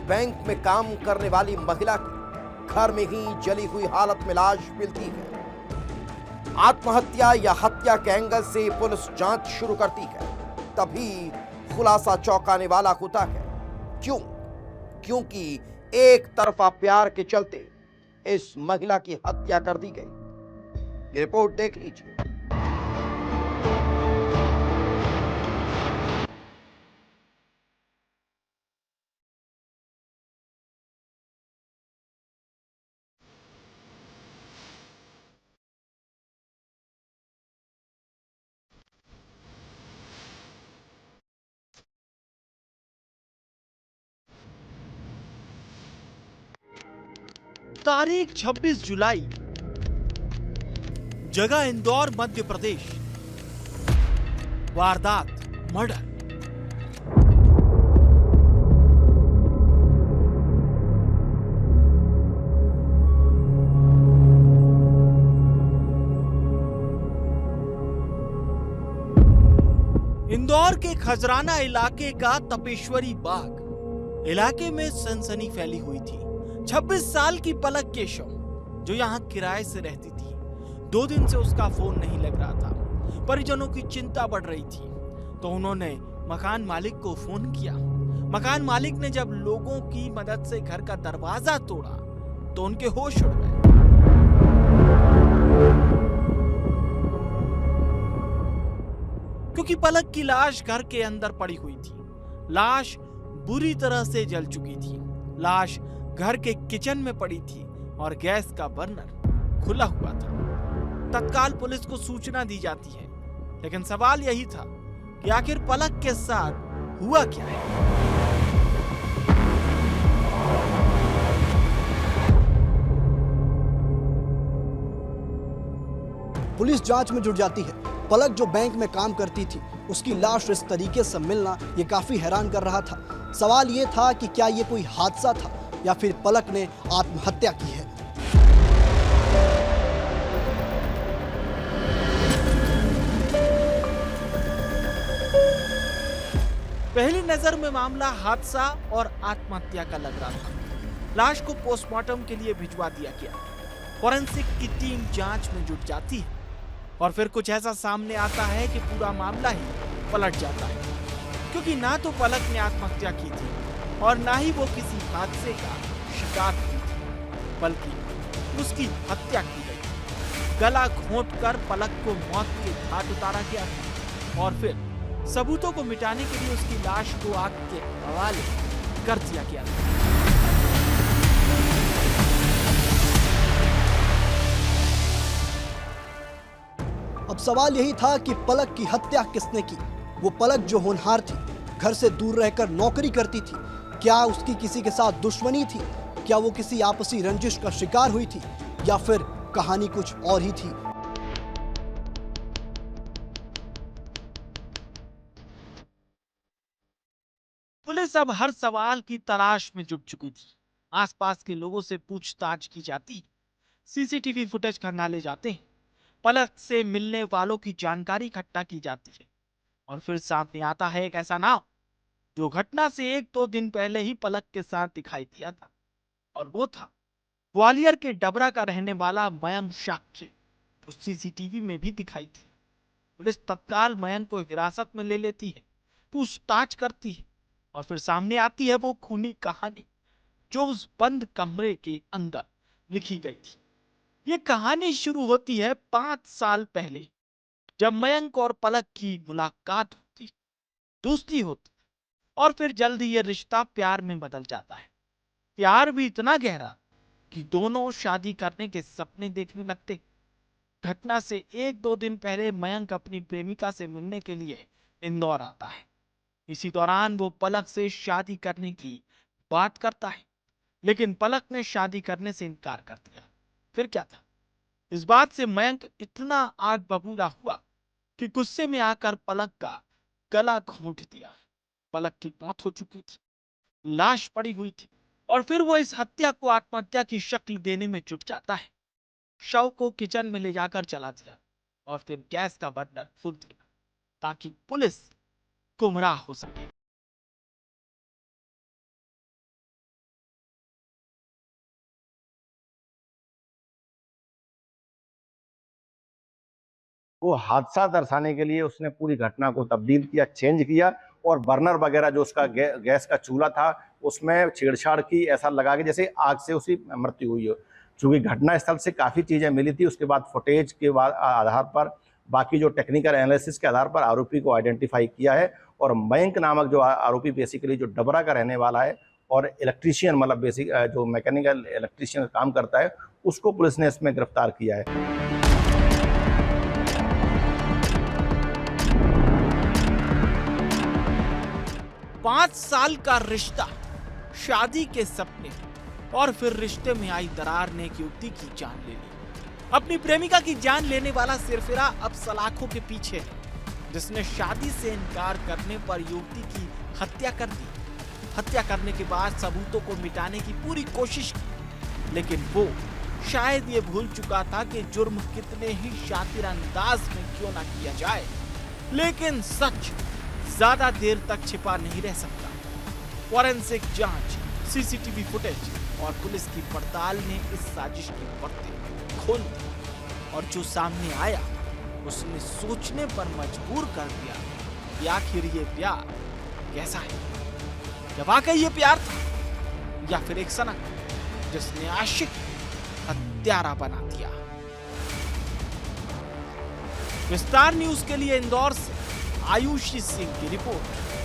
Bank में काम करने वाली महिला की घर में ही जली हुई हालत में लाश मिलती है। आत्महत्या या हत्या के एंगल से पुलिस जांच शुरू करती है। तभी खुलासा चौंकाने वाला होता है। क्यों? क्योंकि एक तरफा प्यार के चलते इस महिला की हत्या कर दी गई। ये रिपोर्ट देख लीजिए। तारीख 26 जुलाई, जगह इंदौर मध्य प्रदेश। वारदात मर्डर। इंदौर के खजराना इलाके का तपेश्वरी बाग इलाके में सनसनी फैली हुई थी। 26 साल की पलक केशव जो यहाँ किराए से रहती थी, 2 दिन से उसका फोन नहीं लग रहा था। परिजनों की चिंता बढ़ रही थी तो उन्होंने मकान मालिक को फोन किया। मकान मालिक ने जब लोगों की मदद से घर का दरवाजा तोड़ा तो उनके होश उड़ गए। क्योंकि पलक की लाश घर के अंदर पड़ी हुई थी। लाश बुरी तरह से जल चुकी थी। लाश घर के किचन में पड़ी थी और गैस का बर्नर खुला हुआ था। तत्काल पुलिस को सूचना दी जाती है, लेकिन सवाल यही था कि आखिर पलक के साथ हुआ क्या है। पुलिस जांच में जुट जाती है। पलक जो बैंक में काम करती थी, उसकी लाश इस तरीके से मिलना ये काफी हैरान कर रहा था। सवाल ये था कि क्या ये कोई हादसा था या फिर पलक ने आत्महत्या की है। पहली नजर में मामला हादसा और आत्महत्या का लग रहा था। लाश को पोस्टमार्टम के लिए भिजवा दिया गया। फॉरेंसिक की टीम जांच में जुट जाती है और फिर कुछ ऐसा सामने आता है कि पूरा मामला ही पलट जाता है। क्योंकि ना तो पलक ने आत्महत्या की थी और ना ही वो किसी हादसे का शिकार हुई थी, बल्कि उसकी हत्या की गई। गला घोंटकर पलक को मौत के घाट उतारा गया था और फिर सबूतों को मिटाने के लिए उसकी लाश को आग के हवाले कर दिया गया था। अब सवाल यही था कि पलक की हत्या किसने की। वो पलक जो होनहार थी, घर से दूर रहकर नौकरी करती थी, क्या उसकी किसी के साथ दुश्मनी थी? क्या वो किसी आपसी रंजिश का शिकार हुई थी या फिर कहानी कुछ और ही थी? पुलिस अब हर सवाल की तलाश में जुट चुकी थी। आसपास के लोगों से पूछताछ की जाती, सीसीटीवी फुटेज खंगाले जाते हैं, पलक से मिलने वालों की जानकारी इकट्ठा की जाती है और फिर सामने आता है एक ऐसा नाम जो घटना से 1-2 दिन पहले ही पलक के साथ दिखाई दिया था, और वो था ग्वालियर के डबरा का रहने वाला मयंक साक्य, जो सीसीटीवी में भी दिखाई थी। पुलिस तत्काल मयंक को हिरासत में ले लेती है, पूछताछ करती है और फिर सामने आती है वो खूनी कहानी जो उस बंद कमरे के अंदर लिखी गई थी। ये कहानी शुरू होती है 5 साल पहले, जब मयंक और पलक की मुलाकात होती, दोस्ती होती और फिर जल्द ही ये रिश्ता प्यार में बदल जाता है। प्यार भी इतना गहरा कि दोनों शादी करने के सपने देखने लगते। घटना से 1-2 दिन पहले मयंक अपनी प्रेमिका से मिलने के लिए इंदौर आता है। इसी दौरान वो पलक से शादी करने की बात करता है, लेकिन पलक ने शादी करने से इनकार कर दिया। फिर क्या था? इस बात से मयंक इतना आग बबूला हुआ कि गुस्से में आकर पलक का गला घोंट दिया। पलक की मौत हो चुकी थी, लाश पड़ी हुई थी और फिर वो इस हत्या को आत्महत्या की शक्ल देने में जुट जाता है। शव को किचन में ले जाकर जला दिया और फिर गैस का बर्नर खोल दिया ताकि पुलिस गुमराह हो सके। वो हादसा दर्शाने के लिए उसने पूरी घटना को तब्दील किया, चेंज किया और बर्नर वगैरह जो उसका गैस का चूल्हा था उसमें छेड़छाड़ की, ऐसा लगा कि जैसे आग से उसकी मृत्यु हुई हो। चूंकि घटना स्थल से काफ़ी चीज़ें मिली थी, उसके बाद फुटेज के आधार पर, बाकी जो टेक्निकल एनालिसिस के आधार पर आरोपी को आइडेंटिफाई किया है और मयंक नामक जो आरोपी बेसिकली जो डबरा का रहने वाला है और इलेक्ट्रीशियन मतलब बेसिक जो मैकेनिकल इलेक्ट्रीशियन का काम करता है, उसको पुलिस ने इसमें गिरफ्तार किया है। 5 साल का रिश्ता, शादी के सपने और फिर रिश्ते में आई दरार ने एक युवती की जान ले ली। अपनी प्रेमिका की जान लेने वाला सिरफिरा अब सलाखों के पीछे है, जिसने शादी से इनकार करने पर युवती की हत्या कर दी। हत्या करने के बाद सबूतों को मिटाने की पूरी कोशिश की, लेकिन वो शायद ये भूल चुका था कि जुर्म कितने ही शातिर अंदाज में क्यों ना किया जाए, लेकिन सच ज्यादा देर तक छिपा नहीं रह सकता। फॉरेंसिक जांच, सीसीटीवी फुटेज और पुलिस की पड़ताल ने इस साजिश की परतें खोल दी और जो सामने आया उसने सोचने पर मजबूर कर दिया कि आखिर ये प्यार कैसा है। क्या वाकई ये प्यार था या फिर एक सनक जिसने आशिक हत्यारा बना दिया। विस्तार न्यूज के लिए इंदौर से आयुषी सिंह की रिपोर्ट।